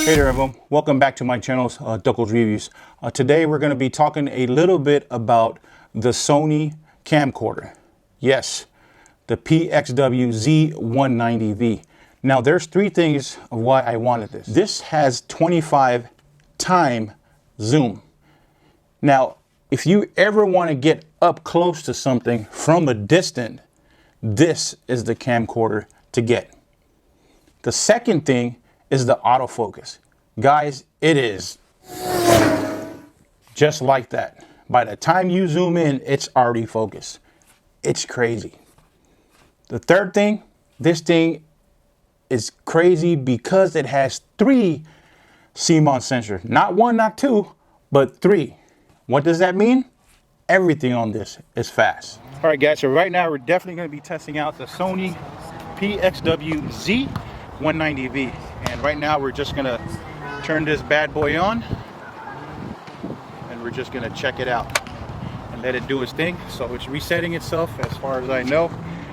Hey there everyone, welcome back to my channel's Duckles Reviews. Today we're going to be talking a little bit about the Sony camcorder. Yes, the PXW Z190V. Now there's three things of why I wanted this. This has 25 time zoom. Now if you ever want to get up close to something from a distance, this is the camcorder to get. The second thing is the autofocus. Guys, it is just like that. By the time you zoom in, it's already focused. It's crazy. The third thing, this thing is crazy because it has 3 C-Mos sensors. Not 1, not 2, but 3. What does that mean? Everything on this is fast. All right, guys, so right now we're definitely going to be testing out the Sony PXW Z190V. And right now we're just gonna turn this bad boy on and we're just gonna check it out and let it do its thing. So it's resetting itself as far as I know.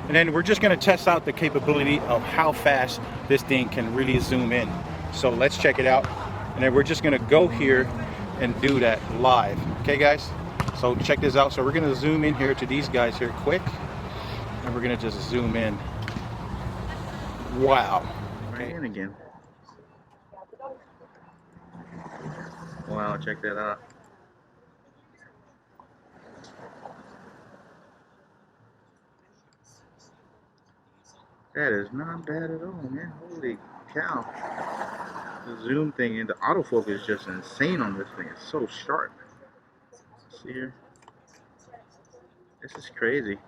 And then we're just gonna test out the capability of how fast this thing can really zoom in. So let's check it out. And then we're just gonna go here and do that live. Okay guys? So check this out. So we're gonna zoom in here to these guys here quick. And we're gonna just zoom in. Wow. Right in again. Wow, check that out. That is not bad at all, man. Holy cow. The zoom thing and the autofocus is just insane on this thing. It's so sharp. See here? This is crazy.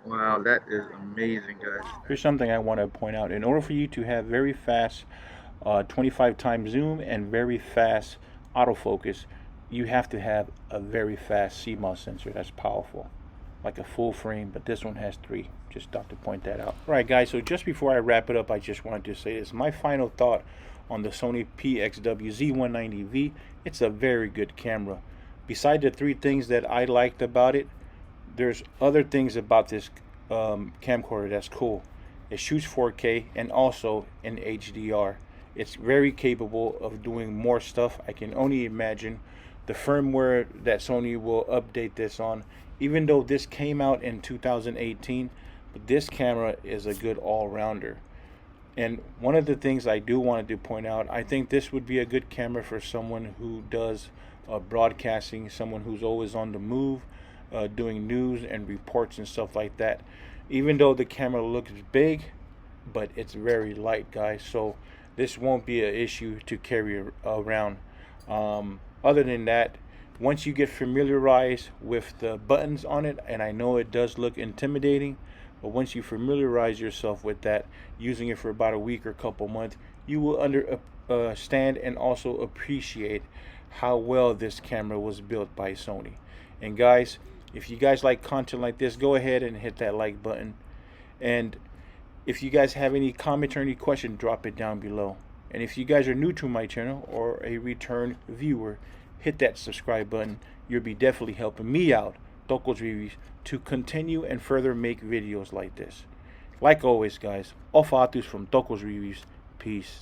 Wow, that is amazing, guys. Here's something I want to point out. In order for you to have very fast 25 times zoom and very fast autofocus, you have to have a very fast C-Mos sensor. That's powerful. Like a full frame, but this one has 3. Just thought to point that out. All right, guys, so just before I wrap it up, I just wanted to say this. My final thought on the Sony PXW Z190V, it's a very good camera. Besides the 3 things that I liked about it, there's other things about this camcorder that's cool. It shoots 4K and also in HDR. It's very capable of doing more stuff. I can only imagine the firmware that Sony will update this on, even though this came out in 2018, but this camera is a good all-rounder. And one of the things I do want to point out, I think this would be a good camera for someone who does broadcasting, someone who's always on the move, doing news and reports and stuff like that. Even though the camera looks big, but it's very light, guys, so this won't be an issue to carry around. Other than that, once you get familiarized with the buttons on it, and I know it does look intimidating, but once you familiarize yourself with that, using it for about a week or a couple months, you will understand and also appreciate how well this camera was built by Sony. And guys, if you guys like content like this, go ahead and hit that like button. And if you guys have any comments or any questions, drop it down below. And if you guys are new to my channel or a return viewer, hit that subscribe button. You'll be definitely helping me out, Duckles Reviews, to continue and further make videos like this. Like always, guys, all fatos from Duckles Reviews. Peace.